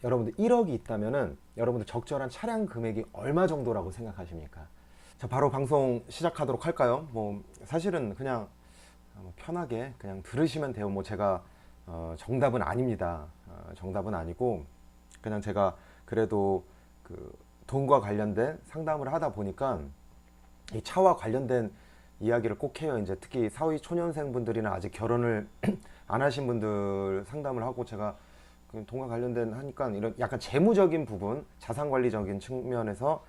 여러분들 1억이 있다면은 여러분들 적절한 차량 금액이 얼마 정도라고 생각하십니까? 자, 바로 방송 시작하도록 할까요? 뭐 사실은 그냥 편하게 그냥 들으시면 돼요. 뭐 제가 정답은 아닙니다. 정답은 아니고 그냥 제가 그래도 그 돈과 관련된 상담을 하다 보니까 이 차와 관련된 이야기를 꼭 해요. 이제 특히 사회 초년생 분들이나 아직 결혼을 안 하신 분들 상담을 하고 제가 그 돈과 관련된 하니까 이런 약간 재무적인 부분, 자산 관리적인 측면에서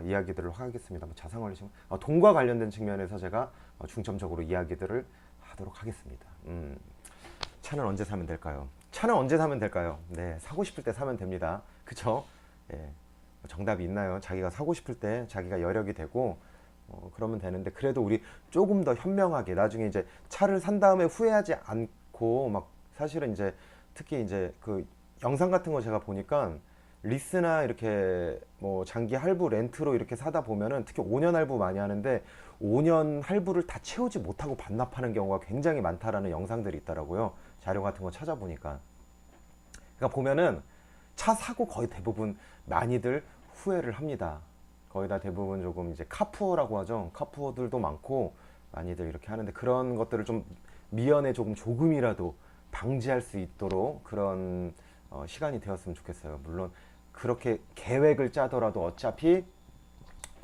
이야기들을 하겠습니다. 뭐 자산 관리 측면, 돈과 관련된 측면에서 제가 중점적으로 이야기들을 하도록 하겠습니다. 차는 언제 사면 될까요? 차는 언제 사면 될까요? 네, 사고 싶을 때 사면 됩니다. 그쵸? 예, 정답이 있나요? 자기가 사고 싶을 때 자기가 여력이 되고 그러면 되는데 그래도 우리 조금 더 현명하게 나중에 이제 차를 산 다음에 후회하지 않고 막 사실은 이제 특히 이제 그 영상 같은 거 제가 보니까 리스나 이렇게 뭐 장기 할부 렌트로 이렇게 사다 보면은 특히 5년 할부 많이 하는데 5년 할부를 다 채우지 못하고 반납하는 경우가 굉장히 많다라는 영상들이 있더라고요. 자료 같은 거 찾아보니까. 그러니까 보면은 차 사고 거의 대부분 많이들 후회를 합니다. 거의 다 대부분 조금 이제 카푸어라고 하죠. 카푸어들도 많고 많이들 이렇게 하는데 그런 것들을 좀 미연에 조금이라도 방지할 수 있도록 그런 시간이 되었으면 좋겠어요. 물론 그렇게 계획을 짜더라도 어차피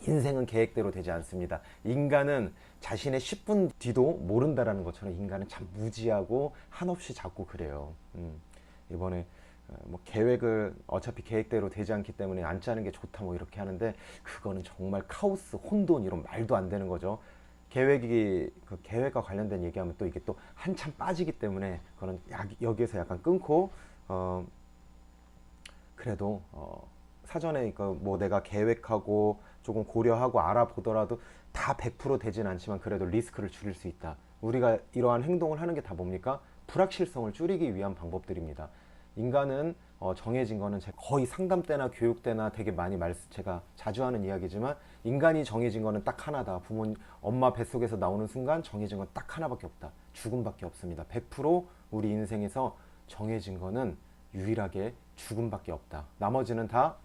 인생은 계획대로 되지 않습니다. 인간은 자신의 10분 뒤도 모른다라는 것처럼 인간은 참 무지하고 한없이 작고 그래요. 이번에 뭐 계획을 어차피 계획대로 되지 않기 때문에 안 짜는 게 좋다 뭐 이렇게 하는데 그거는 정말 카오스, 혼돈 이런 말도 안 되는 거죠. 계획이 그 계획과 관련된 얘기하면 또 이게 또 한참 빠지기 때문에 그거는 여기에서 약간 끊고 그래도 사전에 뭐 내가 계획하고 조금 고려하고 알아보더라도 다 100% 되진 않지만 그래도 리스크를 줄일 수 있다. 우리가 이러한 행동을 하는 게 다 뭡니까? 불확실성을 줄이기 위한 방법들입니다. 인간은 정해진 거는 제가 거의 상담 때나 교육 때나 되게 많이 제가 자주 하는 이야기지만 인간이 정해진 거는 딱 하나다. 부모님, 엄마 뱃속에서 나오는 순간 정해진 건 딱 하나밖에 없다. 죽음밖에 없습니다. 100% 우리 인생에서 정해진 거는 유일하게 죽음밖에 없다. 나머지는 다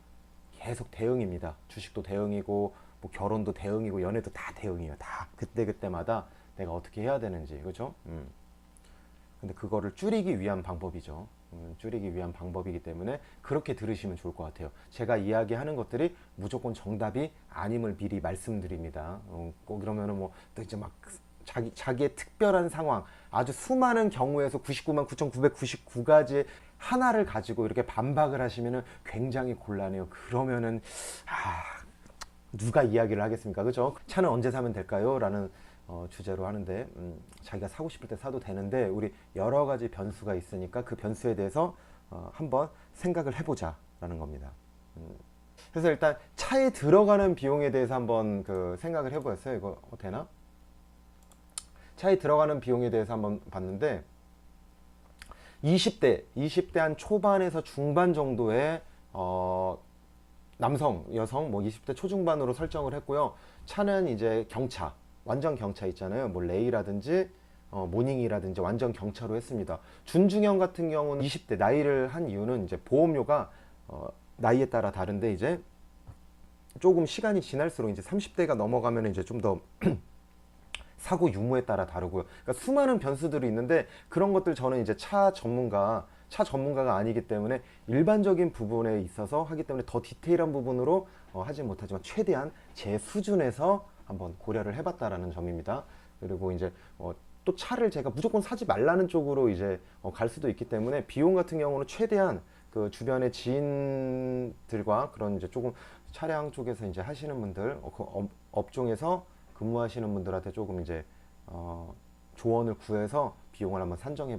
계속 대응입니다. 주식도 대응이고 뭐 결혼도 대응이고 연애도 다 대응이에요. 다 그때그때마다 내가 어떻게 해야 되는지 그죠? 근데 그거를 줄이기 위한 방법이죠. 줄이기 위한 방법이기 때문에 그렇게 들으시면 좋을 것 같아요. 제가 이야기하는 것들이 무조건 정답이 아님을 미리 말씀드립니다. 꼭 이러면은 뭐 또 이제 막 자기의 특별한 상황, 아주 수많은 경우에서 99만 9,999가지 하나를 가지고 이렇게 반박을 하시면은 굉장히 곤란해요. 그러면은 누가 이야기를 하겠습니까? 그죠? 차는 언제 사면 될까요? 라는 주제로 하는데 자기가 사고 싶을 때 사도 되는데 우리 여러 가지 변수가 있으니까 그 변수에 대해서 한번 생각을 해보자 라는 겁니다. 그래서 일단 차에 들어가는 비용에 대해서 한번 그 생각을 해보았어요. 이거 되나? 차에 들어가는 비용에 대해서 한번 봤는데 20대 한 초반에서 중반 정도의 남성, 여성 뭐 20대 초중반으로 설정을 했고요. 차는 이제 경차, 완전 경차 있잖아요. 뭐 레이라든지 모닝이라든지 완전 경차로 했습니다. 준중형 같은 경우는 20대 나이를 한 이유는 이제 보험료가 나이에 따라 다른데 이제 조금 시간이 지날수록 이제 30대가 넘어가면 이제 좀 더 사고 유무에 따라 다르고요. 그러니까 수많은 변수들이 있는데 그런 것들 저는 이제 차 전문가가 아니기 때문에 일반적인 부분에 있어서 하기 때문에 더 디테일한 부분으로 하지 못하지만 최대한 제 수준에서 한번 고려를 해봤다라는 점입니다. 그리고 이제 또 차를 제가 무조건 사지 말라는 쪽으로 이제 갈 수도 있기 때문에 비용 같은 경우는 최대한 그 주변의 지인들과 그런 이제 조금 차량 쪽에서 이제 하시는 분들, 그 업종에서 근무하시는 분들한테 조금 이제 조언을 구해서 비용을 한번 산정해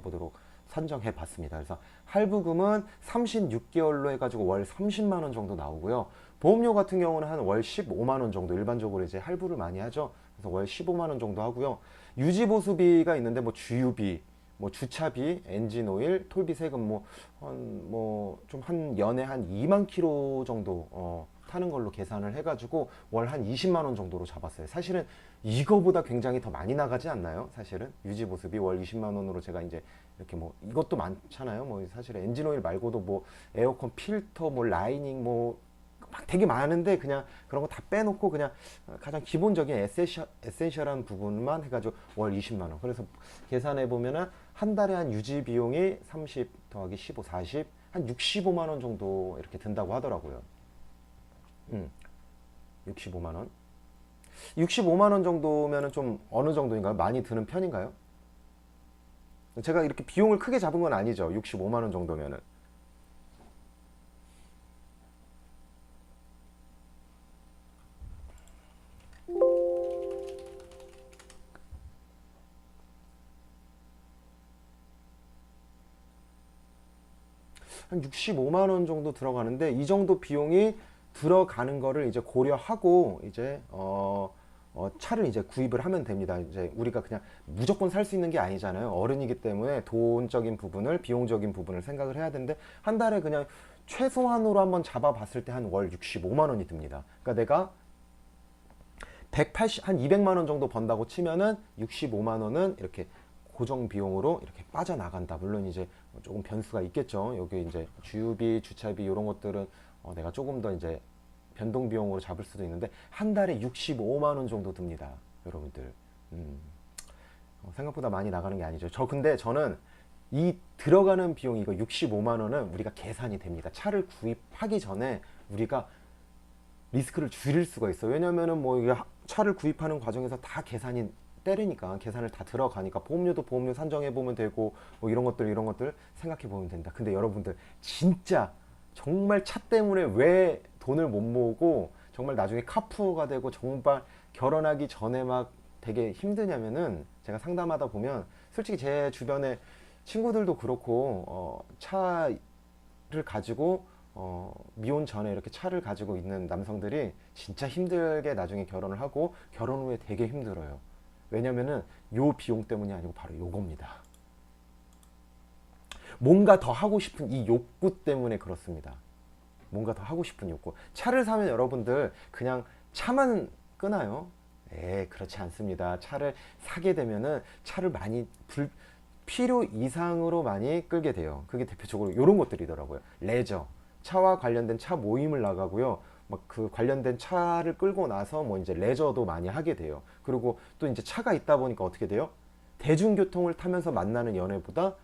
봤습니다. 그래서 할부금은 36개월로 해가지고 월 30만 원 정도 나오고요. 보험료 같은 경우는 한 월 15만 원 정도 일반적으로 이제 할부를 많이 하죠. 그래서 월 15만 원 정도 하고요. 유지 보수비가 있는데 뭐 주유비, 뭐 주차비, 엔진 오일, 톨비 세금 뭐 좀 한 연에 한 2만 킬로 정도 타는 걸로 계산을 해가지고 월 한 20만 원 정도로 잡았어요. 사실은 이거보다 굉장히 더 많이 나가지 않나요? 사실은 유지 보습이 월 20만 원으로 제가 이제 이렇게 뭐 이것도 많잖아요. 뭐 사실 엔진 오일 말고도 뭐 에어컨 필터, 뭐 라이닝, 뭐 막 되게 많은데 그냥 그런 거 다 빼놓고 그냥 가장 기본적인 에센셜한 부분만 해가지고 월 20만 원. 그래서 계산해 보면은 한 달에 한 유지 비용이 30 더하기 15, 40, 한 65만 원 정도 이렇게 든다고 하더라고요. 65만 원. 65만 원 정도면은 좀 어느 정도인가요? 많이 드는 편인가요? 제가 이렇게 비용을 크게 잡은 건 아니죠. 65만 원 정도면은. 한 65만 원 정도 들어가는데 이 정도 비용이 들어가는 거를 이제 고려하고 이제 차를 이제 구입을 하면 됩니다. 이제 우리가 그냥 무조건 살 수 있는 게 아니잖아요. 어른이기 때문에 돈적인 부분을, 비용적인 부분을 생각을 해야 되는데 한 달에 그냥 최소한으로 한번 잡아봤을 때 한 월 65만 원이 듭니다. 그러니까 내가 180, 한 200만 원 정도 번다고 치면은 65만 원은 이렇게 고정 비용으로 이렇게 빠져나간다. 물론 이제 조금 변수가 있겠죠. 여기 이제 주유비, 주차비 이런 것들은 내가 조금 더 이제 변동 비용으로 잡을 수도 있는데 한 달에 65만 원 정도 듭니다. 여러분들. 생각보다 많이 나가는 게 아니죠. 근데 저는 이 들어가는 비용 이거 65만 원은 우리가 계산이 됩니다. 차를 구입하기 전에 우리가 리스크를 줄일 수가 있어요. 왜냐면은 뭐 이게 차를 구입하는 과정에서 다 계산이 때리니까 계산을 다 들어가니까 보험료도 보험료 산정해 보면 되고 뭐 이런 것들 생각해 보면 된다. 근데 여러분들 진짜 정말 차 때문에 왜 돈을 못 모으고 정말 나중에 카푸어가 되고 정말 결혼하기 전에 막 되게 힘드냐면은 제가 상담하다 보면 솔직히 제 주변에 친구들도 그렇고 차를 가지고 미혼 전에 이렇게 차를 가지고 있는 남성들이 진짜 힘들게 나중에 결혼을 하고 결혼 후에 되게 힘들어요. 왜냐면은 요 비용 때문이 아니고 바로 요겁니다. 뭔가 더 하고 싶은 이 욕구 때문에 그렇습니다. 뭔가 더 하고 싶은 욕구. 차를 사면 여러분들 그냥 차만 끄나요? 그렇지 않습니다. 차를 사게 되면은 차를 많이 필요 이상으로 많이 끌게 돼요. 그게 대표적으로 이런 것들이더라고요. 레저. 차와 관련된 차 모임을 나가고요. 막 그 관련된 차를 끌고 나서 뭐 이제 레저도 많이 하게 돼요. 그리고 또 이제 차가 있다 보니까 어떻게 돼요? 대중교통을 타면서 만나는 연애보다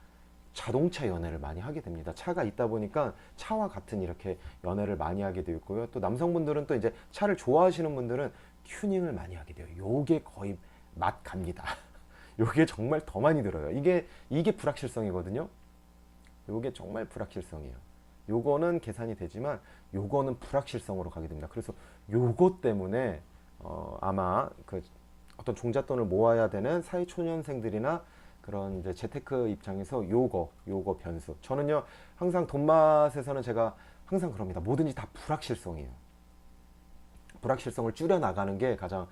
자동차 연애를 많이 하게 됩니다. 차가 있다 보니까 차와 같은 이렇게 연애를 많이 하게 되어 있고요. 또 남성분들은 또 이제 차를 좋아하시는 분들은 튜닝을 많이 하게 돼요. 요게 거의 맛 갑니다. 요게 정말 더 많이 들어요. 이게 불확실성이거든요. 요게 정말 불확실성이에요. 요거는 계산이 되지만 요거는 불확실성으로 가게 됩니다. 그래서 요거 때문에 아마 그 어떤 종잣돈을 모아야 되는 사회초년생들이나 그런 이제 재테크 입장에서 요거 변수. 저는요 항상 돈맛에서는 제가 항상 그럽니다. 뭐든지 다 불확실성이에요. 불확실성을 줄여 나가는 게 가장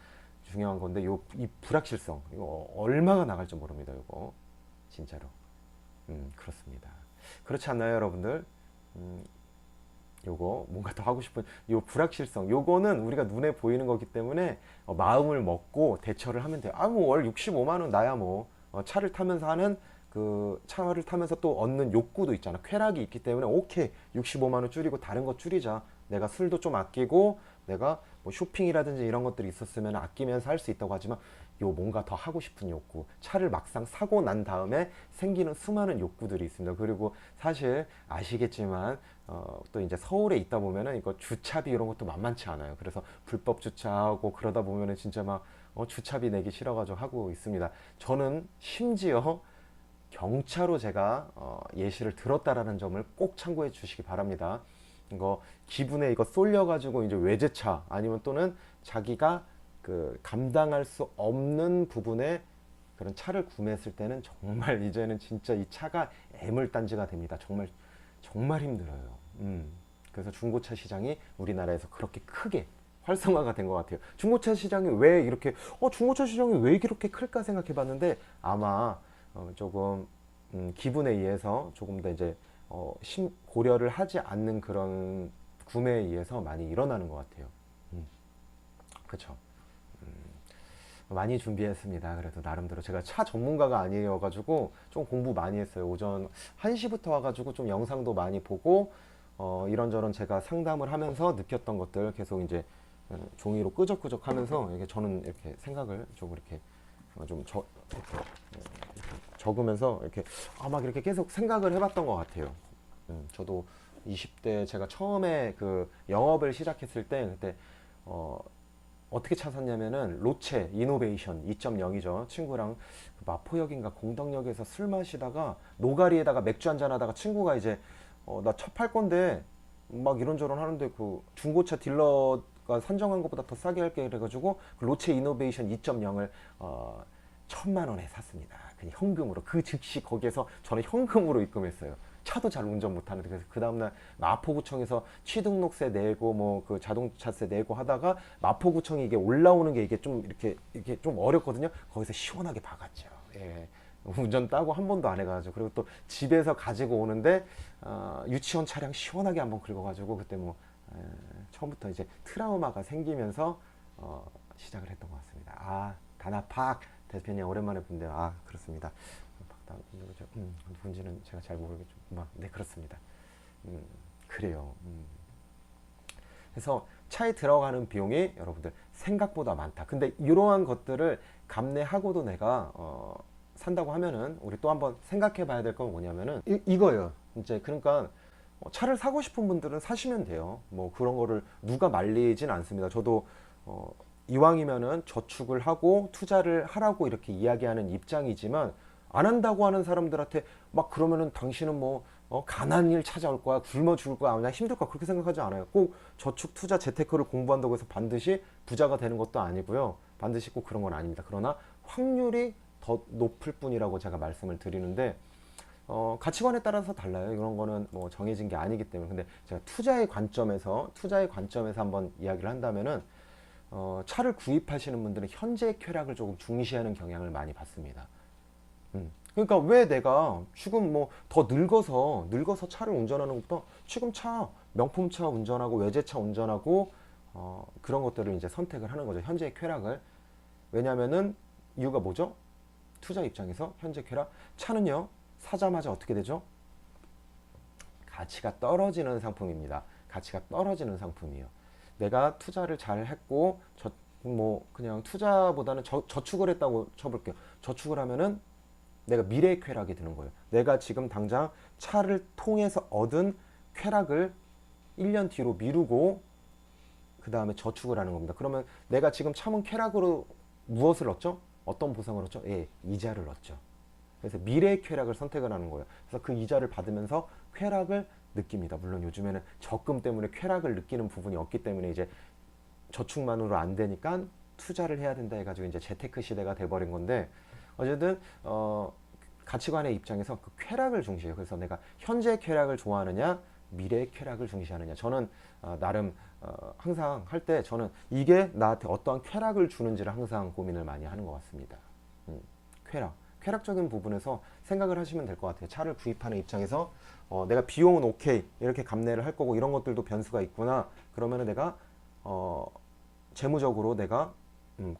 중요한 건데 이 불확실성 이거 얼마가 나갈지 모릅니다. 요거 진짜로 그렇습니다. 그렇지 않나요, 여러분들? 요거 뭔가 더 하고 싶은 요 불확실성 요거는 우리가 눈에 보이는 거기 때문에 마음을 먹고 대처를 하면 돼요. 뭐 월 65만 원 나야 뭐 차를 타면서 하는 그 차를 타면서 또 얻는 욕구도 있잖아. 쾌락이 있기 때문에 오케이 65만 원 줄이고 다른 거 줄이자. 내가 술도 좀 아끼고 내가 뭐 쇼핑이라든지 이런 것들이 있었으면 아끼면서 할 수 있다고 하지만 요 뭔가 더 하고 싶은 욕구, 차를 막상 사고 난 다음에 생기는 수많은 욕구들이 있습니다. 그리고 사실 아시겠지만 또 이제 서울에 있다 보면은 이거 주차비 이런 것도 만만치 않아요. 그래서 불법 주차하고 그러다 보면은 진짜 막 주차비 내기 싫어가지고 하고 있습니다. 저는 심지어 경차로 제가 예시를 들었다라는 점을 꼭 참고해 주시기 바랍니다. 이거 기분에 이거 쏠려가지고 이제 외제차 아니면 또는 자기가 그 감당할 수 없는 부분에 그런 차를 구매했을 때는 정말 이제는 진짜 이 차가 애물단지가 됩니다. 정말 힘들어요. 그래서 중고차 시장이 우리나라에서 그렇게 크게 활성화가 된 것 같아요. 중고차 시장이 왜 이렇게 중고차 시장이 왜 이렇게 클까 생각해 봤는데 아마 조금 기분에 의해서 조금 더 이제 고려를 하지 않는 그런 구매에 의해서 많이 일어나는 것 같아요. 그쵸. 많이 준비했습니다. 그래도 나름대로 제가 차 전문가가 아니어가지고 좀 공부 많이 했어요. 오전 1시부터 와가지고 좀 영상도 많이 보고 이런저런 제가 상담을 하면서 느꼈던 것들 계속 이제 종이로 끄적끄적 하면서 이게 저는 이렇게 생각을 좀 이렇게 이렇게 적으면서 이렇게 막 이렇게 계속 생각을 해봤던 것 같아요. 저도 20대 제가 처음에 그 영업을 시작했을 때 그때 어떻게 차 샀냐면은 로체 이노베이션 2.0이죠. 친구랑 그 마포역인가 공덕역에서 술 마시다가 노가리에다가 맥주 한잔 하다가 친구가 이제 나 차 팔 건데 막 이런저런 하는데 그 중고차 딜러가 산정한 것보다 더 싸게 할게 그래가지고 그 로체 이노베이션 2.0을 1,000만 원에 샀습니다. 그냥 현금으로 그 즉시 거기에서 저는 현금으로 입금했어요. 차도 잘 운전 못하는데 그래서 그 다음날 마포구청에서 취등록세 내고 뭐 그 자동차세 내고 하다가 마포구청이 이게 올라오는 게 이게 좀 이렇게 좀 어렵거든요. 거기서 시원하게 박았죠. 예. 운전 따고 한 번도 안 해가지고 그리고 또 집에서 가지고 오는데 유치원 차량 시원하게 한번 긁어가지고 그때 뭐 처음부터 이제 트라우마가 생기면서 시작을 했던 것 같습니다. 다나팍 대표님 오랜만에 본데요. 그렇습니다. 누군지는 제가 잘 모르겠지만 네 그렇습니다. 그래요. 그래서 차에 들어가는 비용이 여러분들 생각보다 많다. 근데 이러한 것들을 감내하고도 내가 산다고 하면은 우리 또 한번 생각해 봐야 될 건 뭐냐면은 이거예요. 이제 그러니까 차를 사고 싶은 분들은 사시면 돼요. 뭐 그런 거를 누가 말리진 않습니다. 저도 이왕이면은 저축을 하고 투자를 하라고 이렇게 이야기하는 입장이지만 안 한다고 하는 사람들한테 막 그러면은 당신은 뭐 가난한 일 찾아올 거야, 굶어 죽을 거야, 그냥 힘들 거야 그렇게 생각하지 않아요. 꼭 저축 투자 재테크를 공부한다고 해서 반드시 부자가 되는 것도 아니고요. 반드시 꼭 그런 건 아닙니다. 그러나 확률이 더 높을 뿐이라고 제가 말씀을 드리는데 가치관에 따라서 달라요. 이런 거는 뭐 정해진 게 아니기 때문에. 근데 제가 투자의 관점에서 한번 이야기를 한다면은 차를 구입하시는 분들은 현재 쾌락을 조금 중시하는 경향을 많이 받습니다. 그러니까 왜 내가 지금 뭐 더 늙어서 차를 운전하는 것보다 지금 명품차 운전하고 외제차 운전하고 그런 것들을 이제 선택을 하는 거죠. 현재의 쾌락을. 왜냐면은 이유가 뭐죠? 투자 입장에서 현재 쾌락. 차는요 사자마자 어떻게 되죠? 가치가 떨어지는 상품입니다. 가치가 떨어지는 상품이에요. 내가 투자를 잘 했고 뭐 그냥 투자보다는 저축을 했다고 쳐볼게요. 저축을 하면은 내가 미래의 쾌락이 드는 거예요. 내가 지금 당장 차를 통해서 얻은 쾌락을 1년 뒤로 미루고 그 다음에 저축을 하는 겁니다. 그러면 내가 지금 참은 쾌락으로 무엇을 얻죠? 어떤 보상을 얻죠? 이자를 얻죠. 그래서 미래의 쾌락을 선택을 하는 거예요. 그래서 그 이자를 받으면서 쾌락을 느낍니다. 물론 요즘에는 적금 때문에 쾌락을 느끼는 부분이 없기 때문에 이제 저축만으로 안 되니까 투자를 해야 된다 해가지고 이제 재테크 시대가 돼버린 건데 어쨌든 가치관의 입장에서 그 쾌락을 중시해요. 그래서 내가 현재 쾌락을 좋아하느냐 미래의 쾌락을 중시하느냐. 저는 나름 항상 할 때 저는 이게 나한테 어떠한 쾌락을 주는지를 항상 고민을 많이 하는 것 같습니다. 쾌락적인 부분에서 생각을 하시면 될 것 같아요. 차를 구입하는 입장에서 내가 비용은 오케이 이렇게 감내를 할 거고 이런 것들도 변수가 있구나. 그러면은 내가 재무적으로 내가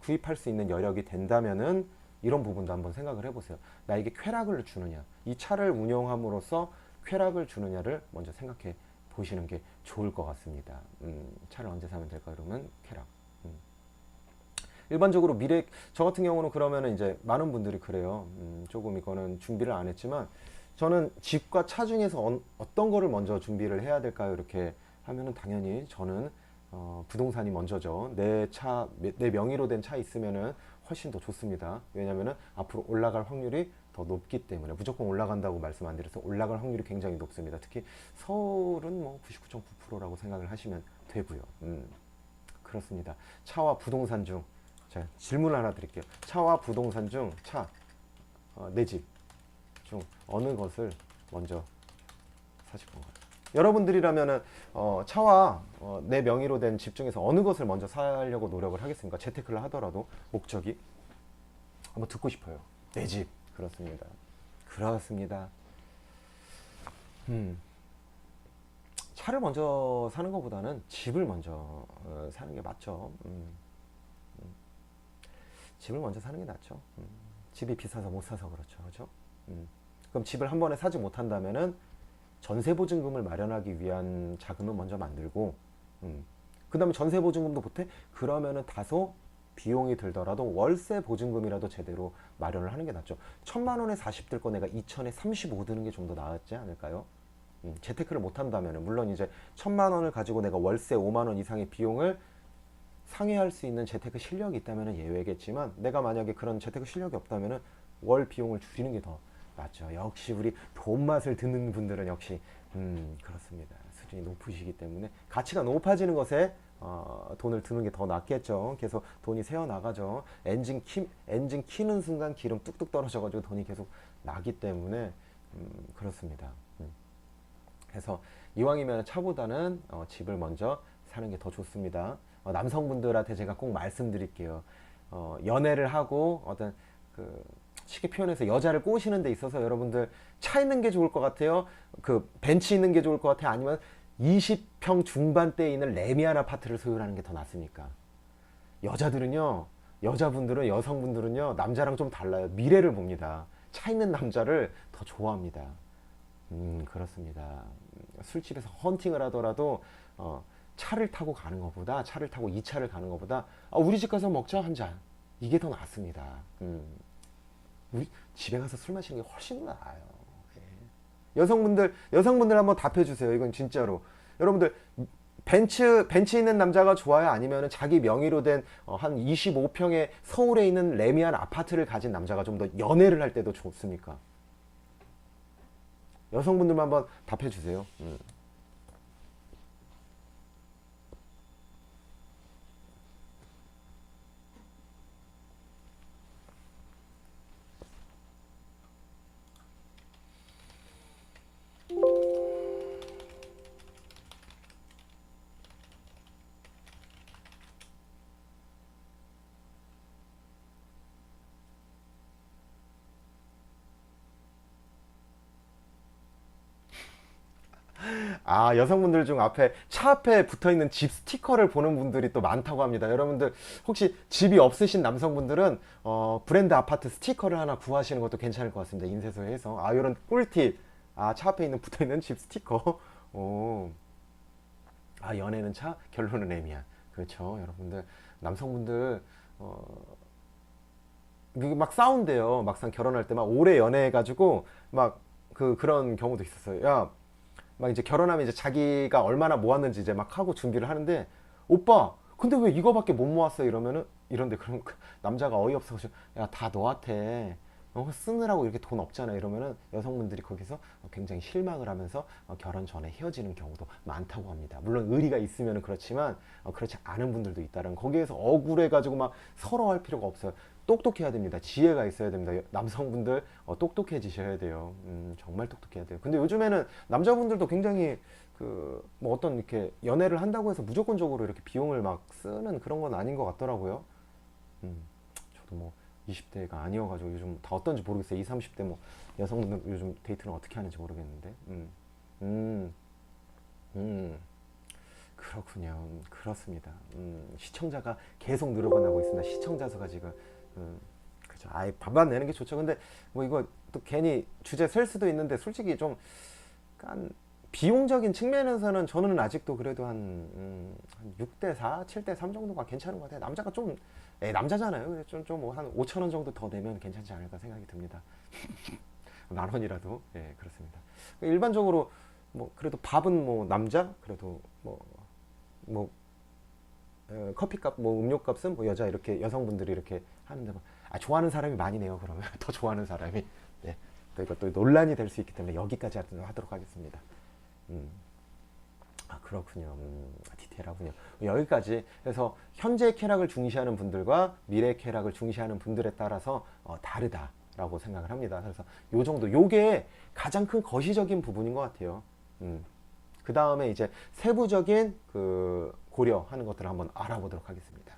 구입할 수 있는 여력이 된다면은 이런 부분도 한번 생각을 해보세요. 나에게 쾌락을 주느냐, 이 차를 운영함으로써 쾌락을 주느냐를 먼저 생각해 보시는 게 좋을 것 같습니다. 차를 언제 사면 될까 그러면 쾌락. 일반적으로 저 같은 경우는 그러면은 이제 많은 분들이 그래요. 조금 이거는 준비를 안 했지만 저는 집과 차 중에서 어떤 거를 먼저 준비를 해야 될까요? 이렇게 하면은 당연히 저는 부동산이 먼저죠. 내 명의로 된 차 있으면은 훨씬 더 좋습니다. 왜냐면은 앞으로 올라갈 확률이 더 높기 때문에 무조건 올라간다고 말씀 안 드려서 올라갈 확률이 굉장히 높습니다. 특히 서울은 뭐 99.9%라고 생각을 하시면 되고요. 그렇습니다. 차와 부동산 중 자, 질문 하나 드릴게요. 차와 부동산 중 내 집 중 어느 것을 먼저 사실 건가요? 여러분들이라면은 차와 내 명의로 된 집 중에서 어느 것을 먼저 사려고 노력을 하겠습니까? 재테크를 하더라도 목적이 한번 듣고 싶어요. 내 집. 그렇습니다. 차를 먼저 사는 것보다는 집을 먼저 사는 게 맞죠. 집을 먼저 사는 게 낫죠. 집이 비싸서 못 사서 그렇죠. 그죠? 그럼 집을 한 번에 사지 못한다면은 전세보증금을 마련하기 위한 자금을 먼저 만들고, 그 다음에 전세보증금도 못해? 그러면은 다소 비용이 들더라도 월세 보증금이라도 제대로 마련을 하는 게 낫죠. 1,000만 원에 40 들 거 내가 2천에 35 드는 게 좀 더 낫지 않을까요? 재테크를 못 한다면, 물론 이제 1,000만 원을 가지고 내가 월세 5만 원 이상의 비용을 상회할 수 있는 재테크 실력이 있다면 예외겠지만, 내가 만약에 그런 재테크 실력이 없다면 월 비용을 줄이는 게 더 낫죠. 역시 우리 돈 맛을 듣는 분들은 역시 그렇습니다. 수준이 높으시기 때문에 가치가 높아지는 것에 돈을 드는 게 더 낫겠죠. 계속 돈이 새어 나가죠. 엔진 키는 순간 기름 뚝뚝 떨어져가지고 돈이 계속 나기 때문에 그렇습니다. 그래서 이왕이면 차보다는 집을 먼저 사는 게 더 좋습니다. 남성분들한테 제가 꼭 말씀드릴게요. 연애를 하고 어떤 그 쉽게 표현해서 여자를 꼬시는 데 있어서 여러분들 차 있는 게 좋을 것 같아요? 그 벤츠 있는 게 좋을 것 같아요? 아니면 20평 중반대에 있는 레미안 아파트를 소유하는 게 더 낫습니까? 여자분들은, 여성분들은요, 남자랑 좀 달라요. 미래를 봅니다. 차 있는 남자를 더 좋아합니다. 그렇습니다. 술집에서 헌팅을 하더라도, 차를 타고 가는 것보다, 차를 타고 이 차를 가는 것보다, 우리 집 가서 먹자, 한 잔. 이게 더 낫습니다. 우리 집에 가서 술 마시는 게 훨씬 나아요. 예. 여성분들 한번 답해주세요. 이건 진짜로. 여러분들, 벤츠 있는 남자가 좋아요? 아니면 자기 명의로 된 한 25평의 서울에 있는 레미안 아파트를 가진 남자가 좀 더 연애를 할 때도 좋습니까? 여성분들만 한번 답해주세요. 여성분들 중 앞에 차 앞에 붙어있는 집 스티커를 보는 분들이 또 많다고 합니다. 여러분들 혹시 집이 없으신 남성분들은 브랜드 아파트 스티커를 하나 구하시는 것도 괜찮을 것 같습니다. 인쇄소에 해서. 이런 꿀팁. 차 앞에 붙어있는 집 스티커. 오. 연애는 차, 결론은 애미야. 그렇죠. 여러분들, 남성분들 이게 막 싸운대요. 막상 결혼할 때 막 오래 연애해가지고 막 그런 경우도 있었어요. 막 이제 결혼하면 이제 자기가 얼마나 모았는지 이제 막 하고 준비를 하는데, 오빠 근데 왜 이거밖에 못 모았어? 이러면은, 이런데 그럼 남자가 어이없어서, 야 다 너한테 쓰느라고 이렇게 돈 없잖아. 이러면은 여성분들이 거기서 굉장히 실망을 하면서 결혼 전에 헤어지는 경우도 많다고 합니다. 물론 의리가 있으면 그렇지만 그렇지 않은 분들도 있다는, 거기에서 억울해가지고 막 서로 할 필요가 없어요. 똑똑해야 됩니다. 지혜가 있어야 됩니다. 남성분들 똑똑해지셔야 돼요. 정말 똑똑해야 돼요. 근데 요즘에는 남자분들도 굉장히 뭐 어떤 이렇게 연애를 한다고 해서 무조건적으로 이렇게 비용을 막 쓰는 그런 건 아닌 것 같더라고요. 저도 뭐 20대가 아니어가지고 요즘 다 어떤지 모르겠어요. 20, 30대 뭐 여성분들 요즘 데이트는 어떻게 하는지 모르겠는데. 그렇군요. 그렇습니다. 시청자가 계속 늘어나고 있습니다. 시청자 수가 지금. 그죠. 반반 내는 게 좋죠. 근데 뭐 이거 또 괜히 주제 셀 수도 있는데, 솔직히 좀 약간 비용적인 측면에서는 저는 아직도 그래도 한 6대 4, 7대 3 정도가 괜찮은 것 같아요. 남자가 좀, 남자잖아요. 좀한 5천 원 정도 더 내면 괜찮지 않을까 생각이 듭니다. 10,000원이라도. 예, 그렇습니다. 일반적으로 뭐 그래도 밥은 뭐 남자, 그래도 뭐 커피값, 뭐 음료값은 뭐 여자, 이렇게 여성분들이 이렇게 하는데, 좋아하는 사람이 많이 내요. 그러면 더 좋아하는 사람이. 네. 또 이것도 논란이 될 수 있기 때문에 여기까지 하도록 하겠습니다. 그렇군요. 디테일하군요. 여기까지 해서 현재 쾌락을 중시하는 분들과 미래 쾌락을 중시하는 분들에 따라서 다르다라고 생각을 합니다. 그래서 요 정도, 요게 가장 큰 거시적인 부분인 것 같아요. 그 다음에 이제 세부적인 고려하는 것들을 한번 알아보도록 하겠습니다.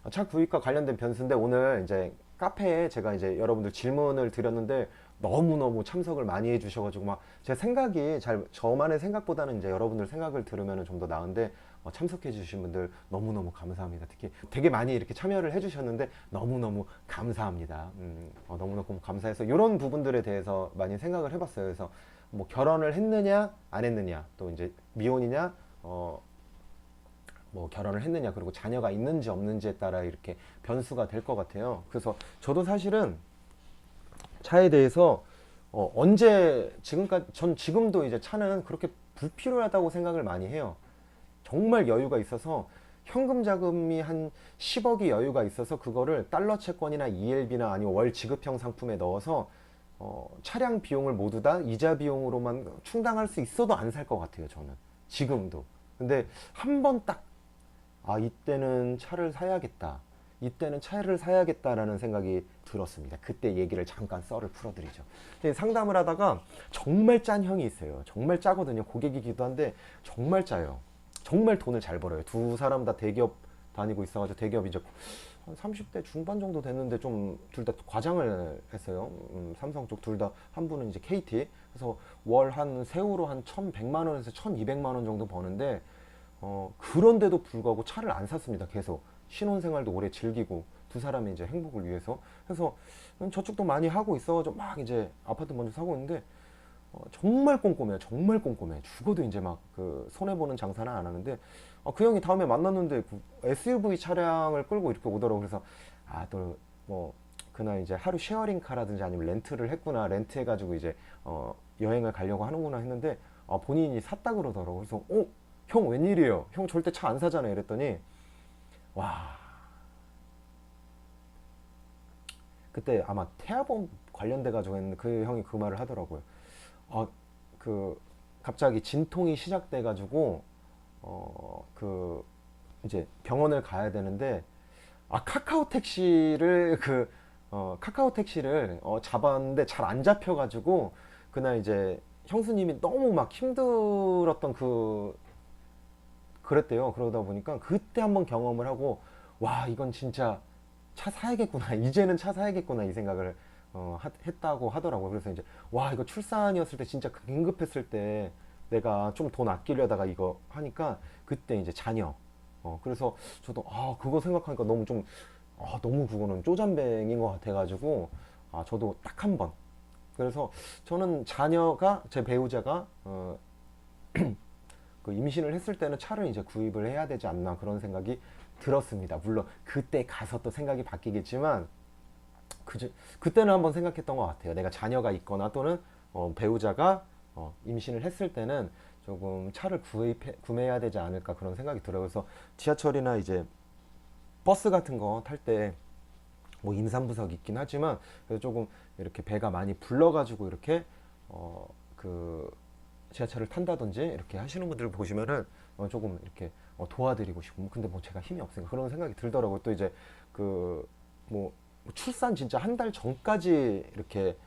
차 구입과 관련된 변수인데, 오늘 이제 카페에 제가 이제 여러분들 질문을 드렸는데 너무너무 참석을 많이 해주셔가지고 막 제 생각이 잘 저만의 생각보다는 이제 여러분들 생각을 들으면 좀 더 나은데 참석해 주신 분들 너무너무 감사합니다. 특히 되게 많이 이렇게 참여를 해주셨는데 너무너무 감사합니다. 너무너무 감사해서 이런 부분들에 대해서 많이 생각을 해봤어요. 그래서 뭐 결혼을 했느냐 안 했느냐, 또 이제 미혼이냐 뭐 결혼을 했느냐, 그리고 자녀가 있는지 없는지에 따라 이렇게 변수가 될 것 같아요. 그래서 저도 사실은 차에 대해서 언제 지금까지 전 지금도 이제 차는 그렇게 불필요하다고 생각을 많이 해요. 정말 여유가 있어서 현금 자금이 한 10억이 여유가 있어서 그거를 달러 채권이나 ELB나 아니면 월 지급형 상품에 넣어서 차량 비용을 모두 다 이자 비용으로만 충당할 수 있어도 안 살 것 같아요, 저는 지금도. 근데 한 번 딱 이때는 차를 사야겠다, 이때는 차를 사야겠다라는 생각이 들었습니다. 그때 얘기를 잠깐 썰을 풀어드리죠. 상담을 하다가 정말 짠 형이 있어요. 정말 짜거든요. 고객이기도 한데 정말 짜요. 정말 돈을 잘 벌어요. 두 사람 다 대기업 다니고 있어가지고, 대기업 이제 한 30대 중반 정도 됐는데 좀 둘 다 과장을 했어요. 삼성 쪽 둘 다, 한 분은 이제 KT. 그래서 월 한 세후로 한 1,100만 원에서 1,200만 원 정도 버는데 그런데도 불구하고 차를 안 샀습니다. 계속 신혼생활도 오래 즐기고 두 사람의 이제 행복을 위해서. 그래서 저축도 많이 하고 있어가지고 막 이제 아파트 먼저 사고 있는데 정말 꼼꼼해요. 정말 꼼꼼해. 죽어도 이제 막 그 손해보는 장사는 안 하는데 그 형이 다음에 만났는데 그 SUV 차량을 끌고 이렇게 오더라고. 그래서 또 뭐 그날 이제 하루 쉐어링카라든지 아니면 렌트를 했구나, 렌트 해가지고 이제 여행을 가려고 하는구나 했는데 본인이 샀다 그러더라고. 그래서 형 웬일이에요? 형 절대 차 안 사잖아요. 이랬더니 와, 그때 아마 태아범 관련돼 가지고 했는데 그 형이 그 말을 하더라고요. 그 갑자기 진통이 시작돼 가지고 그 이제 병원을 가야 되는데 카카오 택시를 카카오 택시를 잡았는데 잘 안 잡혀 가지고 그날 이제 형수님이 너무 막 힘들었던 그랬대요. 그러다 보니까 그때 한번 경험을 하고, 와, 이건 진짜 차 사야겠구나, 이제는 차 사야겠구나, 이 생각을 했다고 하더라고요. 그래서 이제 와, 이거 출산이었을 때 진짜 긴급했을 때 내가 좀 돈 아끼려다가 이거 하니까 그때 이제 자녀. 그래서 저도 그거 생각하니까 너무 좀 너무 그거는 쪼잔뱅인 것 같아가지고 저도 딱 한 번. 그래서 저는 자녀가, 제 배우자가 그 임신을 했을 때는 차를 이제 구입을 해야 되지 않나, 그런 생각이 들었습니다. 물론 그때 가서 또 생각이 바뀌겠지만 그때는 한번 생각했던 것 같아요. 내가 자녀가 있거나 또는 배우자가 임신을 했을 때는 조금 차를 구매해야 되지 않을까, 그런 생각이 들어요. 그래서 지하철이나 이제 버스 같은 거 탈 때 뭐 임산부석 있긴 하지만 그래도 조금 이렇게 배가 많이 불러가지고 이렇게 그 지하철을 탄다든지 이렇게 하시는 분들을 보시면은 조금 이렇게 도와드리고 싶고, 근데 뭐 제가 힘이 없으니까 그런 생각이 들더라고요. 또 이제 뭐 출산 진짜 한 달 전까지 이렇게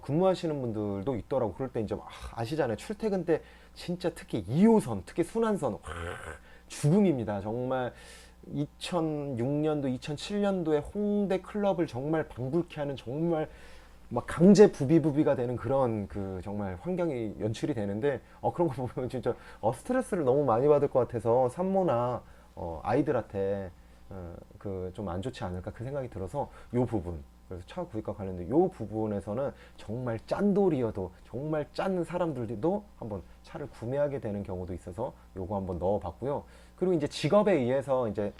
근무하시는 분들도 있더라고. 그럴 때 이제 아시잖아요. 출퇴근 때 진짜 특히 2호선, 특히 순환선 죽음입니다. 정말 2006년도, 2007년도에 홍대 클럽을 정말 방불케 하는, 정말 막 강제 부비부비가 되는 그런 정말 환경이 연출이 되는데 그런 거 보면 진짜 스트레스를 너무 많이 받을 것 같아서 산모나 아이들한테 그 좀 안 좋지 않을까, 그 생각이 들어서 요 부분, 그래서 차 구입과 관련된 요 부분에서는 정말 짠돌이어도 정말 짠 사람들도 한번 차를 구매하게 되는 경우도 있어서 요거 한번 넣어봤고요. 그리고 이제 직업에 의해서 이제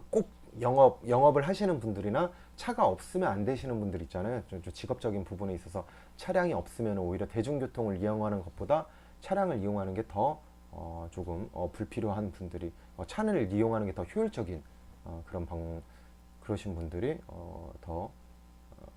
꼭 영업을 하시는 분들이나 차가 없으면 안 되시는 분들 있잖아요. 좀 직업적인 부분에 있어서 차량이 없으면 오히려 대중교통을 이용하는 것보다 차량을 이용하는 게 더 조금 불필요한 분들이 차를 이용하는 게 더 효율적인 그러신 분들이 더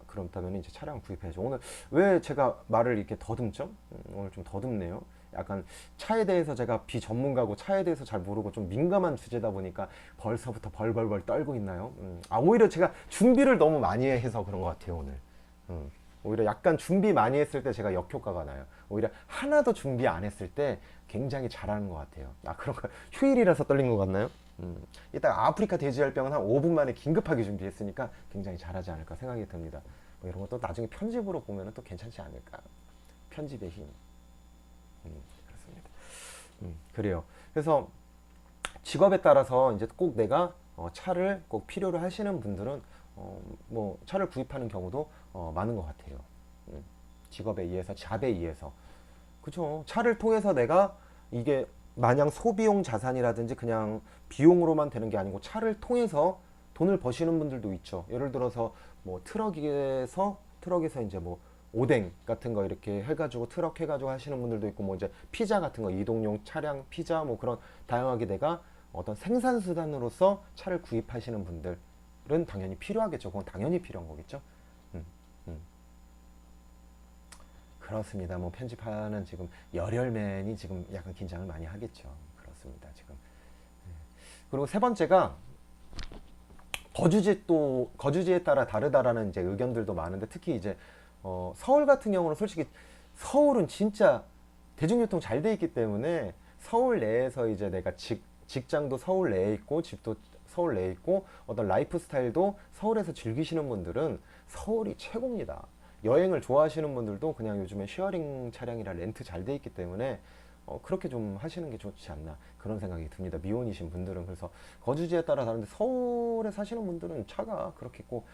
그렇다면 이제 차량 구입해야죠. 오늘 왜 제가 말을 이렇게 더듬죠? 오늘 좀 더듬네요. 약간 차에 대해서 제가 비전문가고 차에 대해서 잘 모르고 좀 민감한 주제다 보니까 벌써부터 벌벌벌 떨고 있나요? 오히려 제가 준비를 너무 많이 해서 그런 것 같아요, 오늘. 오히려 약간 준비 많이 했을 때 제가 역효과가 나요. 오히려 하나도 준비 안 했을 때 굉장히 잘하는 것 같아요. 그런 거 휴일이라서 떨린 것 같나요? 이따 아프리카 돼지열병은 한 5분 만에 긴급하게 준비했으니까 굉장히 잘하지 않을까 생각이 듭니다. 뭐 이런 것도 나중에 편집으로 보면 또 괜찮지 않을까. 편집의 힘. 그렇습니다. 그래요. 그래서 직업에 따라서 이제 꼭 내가 차를 꼭 필요로 하시는 분들은 뭐 차를 구입하는 경우도 많은 것 같아요. 직업에 의해서, 잡에 의해서. 그죠. 차를 통해서 내가 이게 마냥 소비용 자산이라든지 그냥 비용으로만 되는 게 아니고 차를 통해서 돈을 버시는 분들도 있죠. 예를 들어서 뭐 트럭에서 이제 뭐 오뎅 같은 거 이렇게 해가지고 트럭 해가지고 하시는 분들도 있고 뭐 이제 피자 같은 거 이동용 차량 피자 뭐 그런 다양하게 내가 어떤 생산 수단으로서 차를 구입하시는 분들은 당연히 필요하겠죠. 그건 당연히 필요한 거겠죠. 음, 음. 그렇습니다. 뭐 편집하는 지금 열혈맨이 지금 약간 긴장을 많이 하겠죠. 그렇습니다. 지금. 그리고 세 번째가 거주지에 따라 다르다라는 이제 의견들도 많은데 특히 이제 서울 같은 경우는 솔직히 서울은 진짜 대중교통 잘 돼 있기 때문에 서울 내에서 이제 내가 직장도 서울 내에 있고 집도 서울 내에 있고 어떤 라이프 스타일도 서울에서 즐기시는 분들은 서울이 최고입니다. 여행을 좋아하시는 분들도 그냥 요즘에 쉐어링 차량이라 렌트 잘 돼 있기 때문에 그렇게 좀 하시는 게 좋지 않나 그런 생각이 듭니다. 미혼이신 분들은. 그래서 거주지에 따라 다른데 서울에 사시는 분들은 차가 그렇게 꼭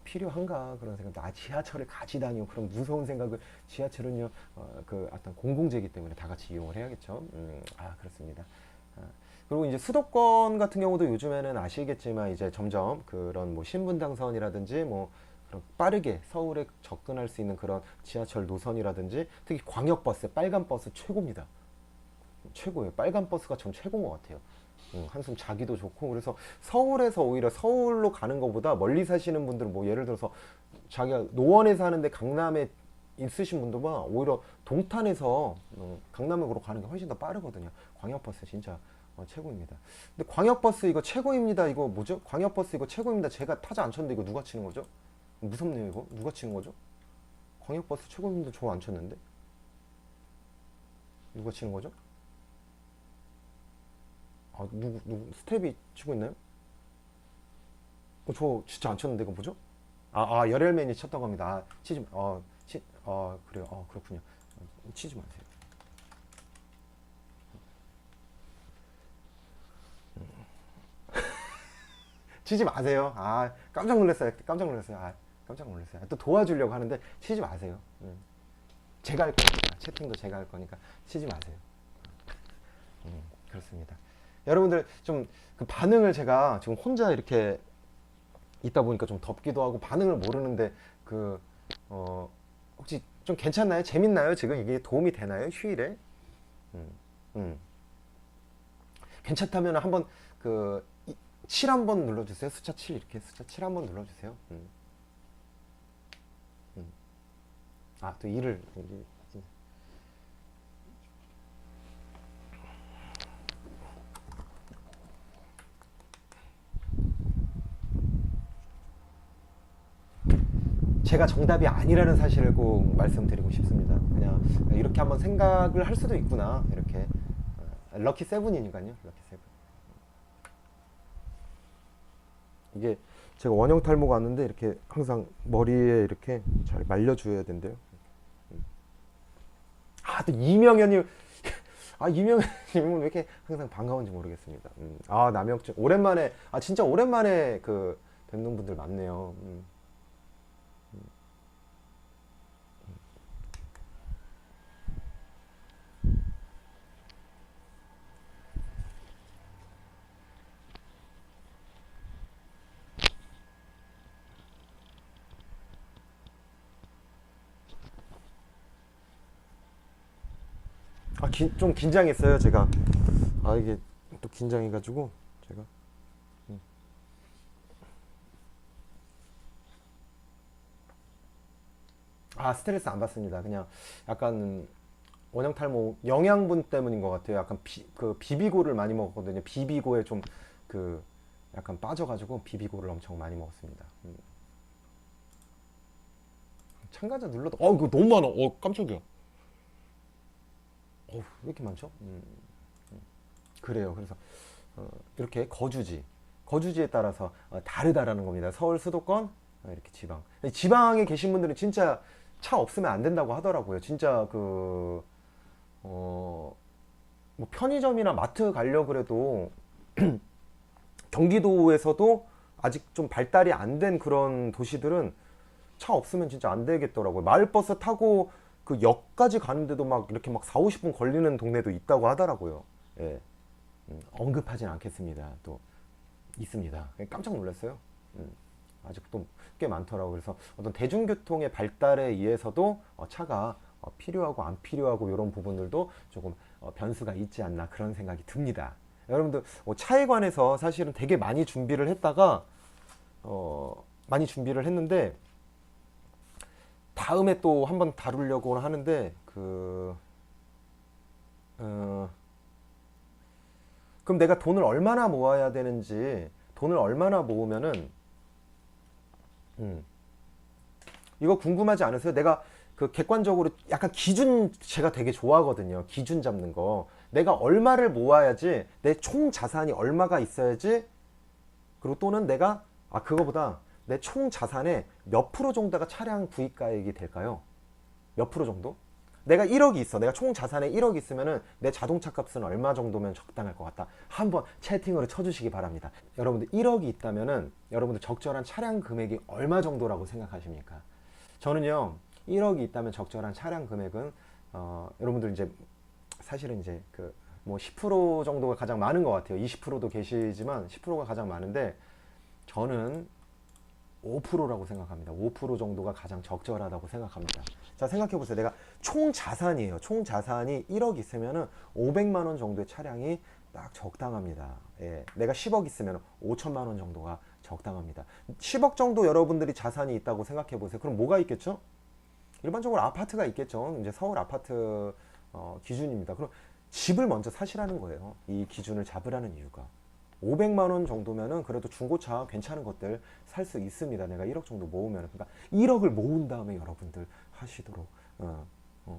필요한가 그런 생각. 지하철을 같이 다니고 그런 무서운 생각을. 지하철은요 그 어떤 공공재이기 때문에 다 같이 이용을 해야겠죠. 그렇습니다. 그리고 이제 수도권 같은 경우도 요즘에는 아시겠지만 이제 점점 그런 뭐 신분당선이라든지 뭐 그런 빠르게 서울에 접근할 수 있는 그런 지하철 노선이라든지 특히 광역버스, 빨간 버스 최고입니다. 최고예요. 빨간 버스가 전 최고인 것 같아요. 한숨 자기도 좋고. 그래서 서울에서 오히려 서울로 가는 것보다 멀리 사시는 분들은 뭐 예를 들어서 자기가 노원에 사는데 강남에 있으신 분들은 오히려 동탄에서 강남으로 가는 게 훨씬 더 빠르거든요. 광역버스 진짜 최고입니다. 근데 광역버스 이거 최고입니다. 이거 뭐죠? 광역버스 이거 최고입니다. 제가 타자 안 쳤는데 이거 누가 치는 거죠? 무섭네요. 이거 누가 치는 거죠? 광역버스 최고입니다. 저 안 쳤는데 누가 치는 거죠? 누구 스텝이 치고 있나요? 저 진짜 안 쳤는데 이거 뭐죠? 열혈맨이 쳤다고 합니다. 치지 그래요. 그렇군요. 치지 마세요. 치지 마세요. 깜짝 놀랐어요. 깜짝 놀랐어요. 깜짝 놀랐어요. 또 도와주려고 하는데 치지 마세요. 제가 할 거니까. 채팅도 제가 할 거니까 치지 마세요. 그렇습니다. 여러분들 좀 그 반응을 제가 지금 혼자 이렇게 있다 보니까 좀 덥기도 하고 반응을 모르는데 혹시 좀 괜찮나요? 재밌나요? 지금 이게 도움이 되나요? 휴일에? 음, 음. 괜찮다면 한번 7 한번 눌러주세요. 숫자 7 이렇게 숫자 7 한번 눌러주세요. 또 2를 제가 정답이 아니라는 사실을 꼭 말씀드리고 싶습니다. 그냥 이렇게 한번 생각을 할 수도 있구나. 이렇게 럭키 세븐이니까요. 럭키 세븐. 이게 제가 원형 탈모가 왔는데 이렇게 항상 머리에 이렇게 잘 말려줘야 된대요. 또 이명현님. 이명현님은 왜 이렇게 항상 반가운지 모르겠습니다. 남혁준 오랜만에 진짜 오랜만에 뵙는 분들 많네요. 좀 긴장했어요 제가. 이게 또 긴장해가지고 제가 스트레스 안 받습니다. 그냥 약간 원형 탈모 영양분 때문인 것 같아요. 약간 비비고를 많이 먹었거든요. 비비고에 좀 약간 빠져가지고 비비고를 엄청 많이 먹었습니다. 참가자 눌러도 이거 너무 많아. 깜짝이야. 왜 이렇게 많죠? 그래요. 그래서 이렇게 거주지에 따라서 다르다라는 겁니다. 서울 수도권 이렇게 지방에 계신 분들은 진짜 차 없으면 안 된다고 하더라고요. 진짜 뭐 편의점이나 마트 가려고 그래도 경기도에서도 아직 좀 발달이 안 된 그런 도시들은 차 없으면 진짜 안 되겠더라고요. 마을버스 타고 그 역까지 가는데도 막 이렇게 막 4, 50분 걸리는 동네도 있다고 하더라고요. 예. 언급하진 않겠습니다. 또 있습니다. 깜짝 놀랐어요. 아직도 꽤 많더라고요. 그래서 어떤 대중교통의 발달에 의해서도 차가 필요하고 안 필요하고 이런 부분들도 조금 변수가 있지 않나 그런 생각이 듭니다. 여러분들 차에 관해서 사실은 되게 많이 준비를 했다가 많이 준비를 했는데 다음에 또 한번 다루려고 하는데 그럼 내가 돈을 얼마나 모아야 되는지, 돈을 얼마나 모으면은 이거 궁금하지 않으세요? 내가 그 객관적으로 약간 기준 제가 되게 좋아하거든요. 기준 잡는 거. 내가 얼마를 모아야지, 내 총 자산이 얼마가 있어야지, 그리고 또는 내가 그거보다 내 총 자산의 몇 프로 정도가 차량 구입가액이 될까요? 몇 프로 정도? 내가 1억이 있어. 내가 총 자산에 1억이 있으면은 내 자동차 값은 얼마 정도면 적당할 것 같다. 한번 채팅으로 쳐주시기 바랍니다. 여러분들 1억이 있다면은 여러분들 적절한 차량 금액이 얼마 정도라고 생각하십니까? 저는요 1억이 있다면 적절한 차량 금액은 여러분들 이제 사실은 이제 뭐 10% 정도가 가장 많은 것 같아요. 20%도 계시지만 10%가 가장 많은데 저는 5%라고 생각합니다. 5% 정도가 가장 적절하다고 생각합니다. 자, 생각해 보세요. 내가 총 자산이에요. 총 자산이 1억 있으면은 500만 원 정도의 차량이 딱 적당합니다. 예, 내가 10억 있으면 5천만 원 정도가 적당합니다. 10억 정도 여러분들이 자산이 있다고 생각해 보세요. 그럼 뭐가 있겠죠? 일반적으로 아파트가 있겠죠. 이제 서울 아파트 기준입니다. 그럼 집을 먼저 사시라는 거예요. 이 기준을 잡으라는 이유가. 500만 원 정도면은 그래도 중고차 괜찮은 것들 살 수 있습니다. 내가 1억 정도 모으면. 그러니까 1억을 모은 다음에 여러분들 하시도록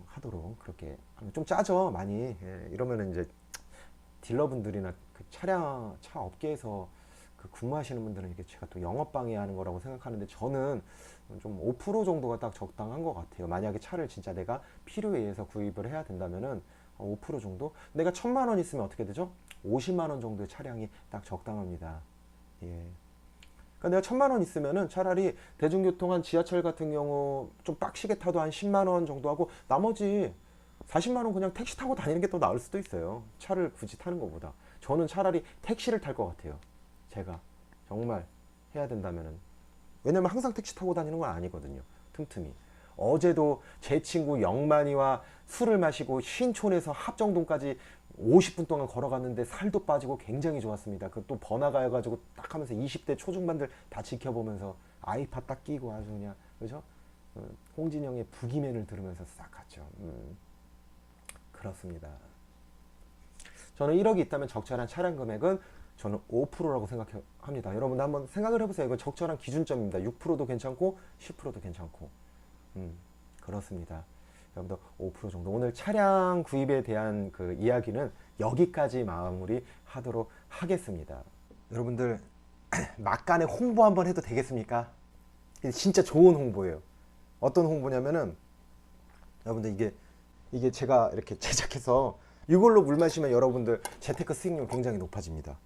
하도록 그렇게 하면 좀 짜죠 많이. 예, 이러면은 이제 딜러분들이나 차 업계에서 근무하시는 분들은 이게 제가 또 영업 방해하는 거라고 생각하는데 저는 좀 5% 정도가 딱 적당한 것 같아요. 만약에 차를 진짜 내가 필요에 의해서 구입을 해야 된다면은 5% 정도? 내가 1,000만 원 있으면 어떻게 되죠? 50만 원 정도의 차량이 딱 적당합니다. 예. 그러니까 내가 1,000만 원 있으면은 차라리 대중교통 한 지하철 같은 경우 좀 빡시게 타도 한 10만 원 정도 하고 나머지 40만 원 그냥 택시 타고 다니는 게 더 나을 수도 있어요. 차를 굳이 타는 것보다. 저는 차라리 택시를 탈 것 같아요. 제가 정말 해야 된다면은. 왜냐면 항상 택시 타고 다니는 건 아니거든요. 틈틈이. 어제도 제 친구 영만이와 술을 마시고 신촌에서 합정동까지 50분 동안 걸어갔는데 살도 빠지고 굉장히 좋았습니다. 그 또 번화가여가지고 딱 하면서 20대 초중반들 다 지켜보면서 아이팟 딱 끼고 아주 그냥 그죠? 홍진영의 부기맨을 들으면서 싹 갔죠. 그렇습니다. 저는 1억이 있다면 적절한 차량 금액은 저는 5%라고 생각합니다. 여러분들 한번 생각을 해보세요. 이거 적절한 기준점입니다. 6%도 괜찮고 10%도 괜찮고. 그렇습니다. 여러분들 5% 정도. 오늘 차량 구입에 대한 그 이야기는 여기까지 마무리 하도록 하겠습니다. 여러분들 막간에 홍보 한번 해도 되겠습니까? 진짜 좋은 홍보예요. 어떤 홍보냐면은 여러분들 이게 제가 이렇게 제작해서 이걸로 물 마시면 여러분들 재테크 수익률 굉장히 높아집니다.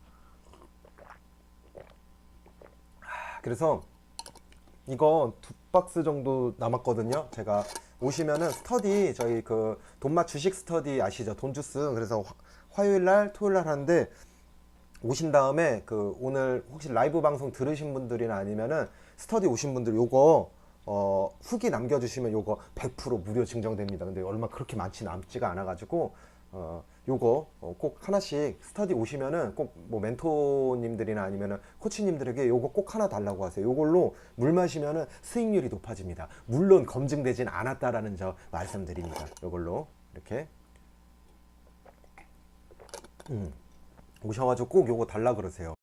그래서 이거 2박스 정도 남았거든요. 제가 오시면은 스터디 저희 돈맛 주식 스터디 아시죠? 돈주스. 그래서 화요일날 토요일날 하는데 오신 다음에 오늘 혹시 라이브 방송 들으신 분들이나 아니면은 스터디 오신 분들 요거 후기 남겨주시면 요거 100% 무료 증정됩니다. 근데 얼마 그렇게 많지 남지가 않아가지고 요거 꼭 하나씩 스터디 오시면은 꼭 뭐 멘토님들이나 아니면은 코치님들에게 요거 꼭 하나 달라고 하세요. 요걸로 물 마시면은 수익률이 높아집니다. 물론 검증되진 않았다라는 저 말씀드립니다. 요걸로 이렇게 오셔가지고 꼭 요거 달라 그러세요.